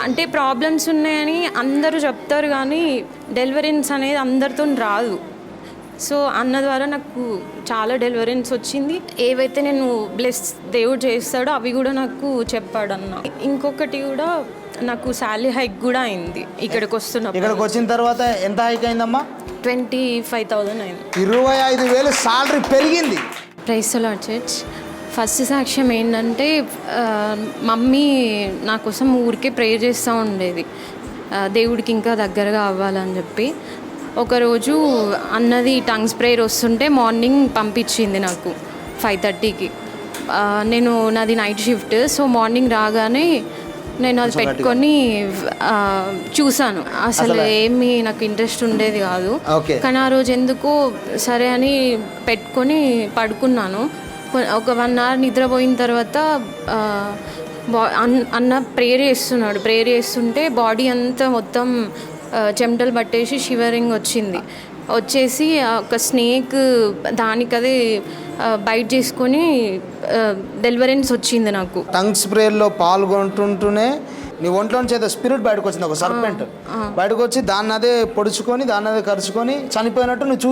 అంటే ప్రాబ్లమ్స్ ఉన్నాయని అందరూ చెప్తారు కానీ డెలివరెన్స్ అనేది అందరితో రాదు. సో అన్న ద్వారా నాకు చాలా డెలివరెన్స్ వచ్చింది. ఏవైతే నేను దేవుడు చేస్తాడో అవి కూడా నాకు చెప్పాడు అన్న. ఇంకొకటి కూడా నాకు శాలరీ హైక్ కూడా అయింది ఇక్కడికి వచ్చిన తర్వాత. ఎంత హైక్ అయిందమ్మా? 25,000 అయింది. 25,000 శాలరీ పెరిగింది. Praise the Lord church. First సాక్ష్యం ఏంటంటే మమ్మీ నా కోసం ఊరికే ప్రేయర్ చేస్తూ ఉండేది, దేవుడికి ఇంకా దగ్గరగా అవ్వాలని చెప్పి. ఒకరోజు అన్నది టంగ్స్ ప్రేయర్ వస్తుంటే మార్నింగ్ పంపించింది నాకు 5:30కి. నాది నైట్ షిఫ్ట్. సో మార్నింగ్ రాగానే నేను అది పెట్టుకొని చూసాను. అసలు ఏమీ నాకు ఇంట్రెస్ట్ ఉండేది కాదు, కానీ ఆ రోజు ఎందుకో సరే అని పెట్టుకొని పడుకున్నాను. ఒక 1 hour నిద్రపోయిన తర్వాత అన్న ప్రేయర్ చేస్తుంటే బాడీ అంతా మొత్తం చెమటలు పట్టేసి షివరింగ్ వచ్చేసి ఒక స్నేక్ దానికదే బైట్ చేసుకొని డెలివరెన్స్ వచ్చింది నాకు. టంగ్స్ ప్రేయర్లో పాల్గొంటుంటూనే నీ ఒంట్లోంచి ఏదో స్పిరిట్ బయటకు వచ్చింది, ఒక సర్పెంట్ బయటకు వచ్చి దాన్ని అదే పొడుచుకొని దాన్ని అదే కరుచుకొని చనిపోయినట్టు నువ్వు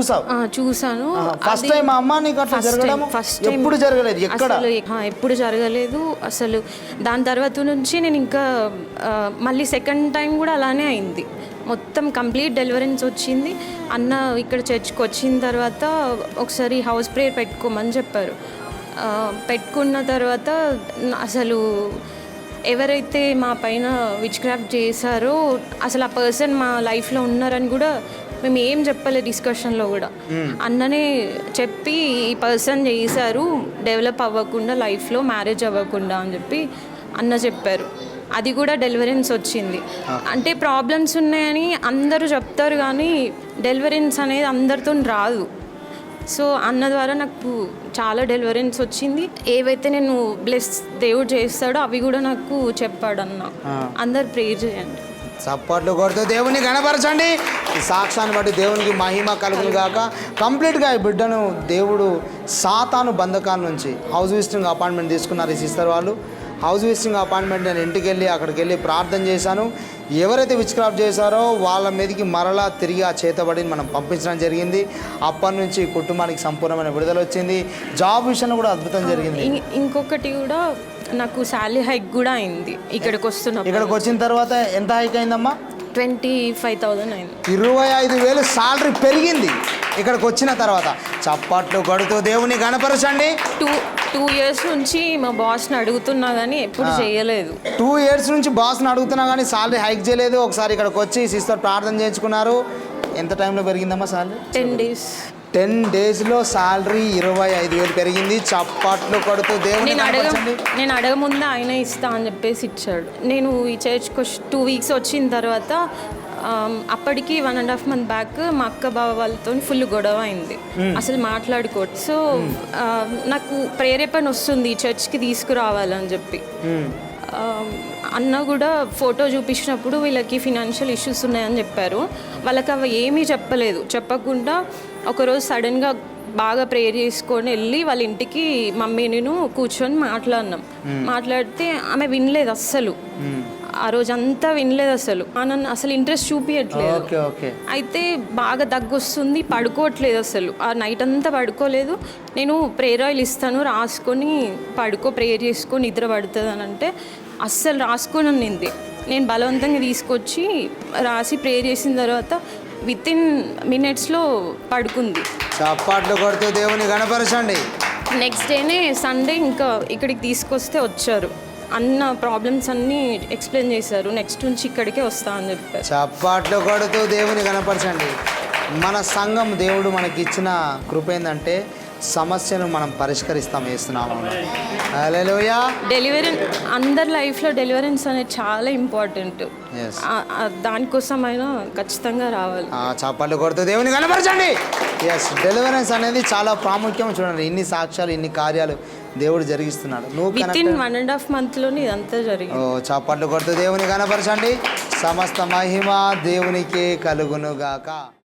చూసాను. ఫస్ట్ టైం అమ్మ నీకు అట్లా జరగడం? ఎప్పుడు జరగలేదు? ఎప్పుడు జరగలేదు అసలు. దాని తర్వాత నుంచి నేను ఇంకా మళ్ళీ సెకండ్ టైం కూడా అలానే అయింది. మొత్తం కంప్లీట్ డెలివరెన్స్ వచ్చింది. అన్న ఇక్కడ చర్చ్కి వచ్చిన తర్వాత ఒకసారి హౌస్ ప్రేయర్ పెట్టుకోమని చెప్పారు. పెట్టుకున్న తర్వాత అసలు ఎవరైతే మా పైన విచ్ క్రాఫ్ట్ చేశారో అసలు ఆ పర్సన్ మా లైఫ్లో ఉన్నారని కూడా మేము ఏం చెప్పలేదు డిస్కషన్లో కూడా. అన్ననే చెప్పి ఈ పర్సన్ చేశారు డెవలప్ అవ్వకుండా లైఫ్లో, మ్యారేజ్ అవ్వకుండా అని చెప్పి అన్న చెప్పారు. అది కూడా డెలివరెన్స్ వచ్చింది. అంటే ప్రాబ్లమ్స్ ఉన్నాయని అందరూ చెప్తారు కానీ డెలివరెన్స్ అనేది అందరితో రాదు. సో అన్న ద్వారా నాకు చాలా డెలివరెన్స్ వచ్చింది. ఏవైతే నేను దేవుడు చేస్తాడో అవి కూడా నాకు చెప్పాడు అన్న. అందరు ప్రేయర్ చేయండి. చప్పట్లు కొడుతూ దేవుని గణపరచండి. ఈ సాక్ష్యాన్ని బట్టి దేవునికి మహిమ కలుగును గాక. కంప్లీట్గా ఈ బిడ్డను దేవుడు సాతాను బంధకాల నుంచి హౌస్ విజిటింగ్ అపాయింట్మెంట్ తీసుకున్నారు ఈ సిస్టర్ వాళ్ళు. హౌస్ విజిటింగ్ అపాయింట్మెంట్ నేను ఇంటికి వెళ్ళి అక్కడికి వెళ్ళి ప్రార్థన చేశాను. ఎవరైతే విచ్ క్రాఫ్ట్ చేశారో వాళ్ళ మీదకి మరలా తిరిగి ఆ చేతబడిని మనం పంపించడం జరిగింది. అప్పటి నుంచి కుటుంబానికి సంపూర్ణమైన విడుదల వచ్చింది. జాబ్ విషయంలో కూడా అద్భుతం జరిగింది. ఇంకొకటి కూడా నాకు శాలరీ హైక్ కూడా అయింది ఇక్కడికి వచ్చిన తర్వాత. ఎంత హైక్ అయిందమ్మా? 25,000 అయింది. 25,000 శాలరీ పెరిగింది ఇక్కడికి వచ్చిన తర్వాత. చప్పట్లు కొడుతూ దేవుని గణపరచండి. 2 years నుంచి మా బాస్ని అడుగుతున్నా కానీ ఎప్పుడు చేయలేదు. 2 years నుంచి బాస్ని అడుగుతున్నా కానీ శాలరీ హైక్ చేయలేదు. ఒకసారి ఇక్కడికి వచ్చి సిస్టర్ ప్రార్థన చేయించుకున్నారు. ఎంత టైంలో పెరిగిందమ్మా శాలరీ? 10 days. 10 daysలో శాలరీ 25,000 పెరిగింది. చప్పట్లు కొడుతూ దేవుని నేను అడగముందే ఆయన ఇస్తా అని చెప్పేసి ఇచ్చాడు. నేను ఈ చర్చ్కి 2 weeks వచ్చిన తర్వాత అప్పటికి 1.5 month బ్యాక్ మా అక్క బావ వాళ్ళతో ఫుల్ గొడవ అయింది, అసలు మాట్లాడుకోవద్దు. సో నాకు ప్రేరేపణ వస్తుంది చర్చ్కి తీసుకురావాలని చెప్పి. అన్న కూడా ఫోటో చూపించినప్పుడు వీళ్ళకి ఫినాన్షియల్ ఇష్యూస్ ఉన్నాయని చెప్పారు. వాళ్ళకి అవి ఏమీ చెప్పకుండా ఒకరోజు సడన్గా బాగా ప్రేయర్ చేసుకొని వెళ్ళి వాళ్ళ ఇంటికి మమ్మీ నేను కూర్చొని మాట్లాడితే ఆమె వినలేదు అస్సలు. ఆ రోజు అంతా వినలేదు అసలు ఇంట్రెస్ట్ చూపించట్లేదు. అయితే బాగా దగ్గు వస్తుంది, పడుకోవట్లేదు అసలు. ఆ నైట్ అంతా పడుకోలేదు. నేను ప్రేయర్ ఆయిల్ ఇస్తాను రాసుకొని పడుకో, ప్రేయర్ చేసుకొని నిద్ర పడుతుంది అని అంటే అస్సలు రాసుకొని ఉన్నింది. నేను బలవంతంగా తీసుకొచ్చి రాసి ప్రేయర్ చేసిన తర్వాత వితిన్ మినిట్స్లో పడుకుంది. చప్పట్లు కొడుతూ దేవుని గణపరచండి. నెక్స్ట్ డేనే సండే ఇంకా ఇక్కడికి తీసుకొస్తే వచ్చారు. అన్న ప్రాబ్లమ్స్ అన్నీ ఎక్స్ప్లెయిన్ చేశారు. నెక్స్ట్ నుంచి ఇక్కడికే వస్తా అని చెప్పారు. చప్పట్లు కొడుతూ దేవుని గణపరచండి. మన సంఘం దేవుడు మనకి ఇచ్చిన కృప ఏంటంటే సమస్యను మనం పరిష్కరిస్తాం వేస్తున్నాము. హల్లెలూయా. అందరి లైఫ్లో డెలివరెన్స్ అనేది చాలా ఇంపార్టెంట్. దానికోసమైనా ఖచ్చితంగా రావాలి. చప్పట్లు కొడుతూ దేవుని కనపరచండి. డెలివరెన్స్ అనేది చాలా ప్రాముఖ్యం. చూడండి, ఇన్ని సాక్ష్యాలు, ఇన్ని కార్యాలు దేవుడు జరిగిస్తున్నాడు. వితిన్ 1.5 monthలోనే ఇదంతా జరిగింది. చప్పట్లు కొడుతూ దేవుని కనపరచండి. సమస్త మహిమ దేవునికే కలుగును గాక.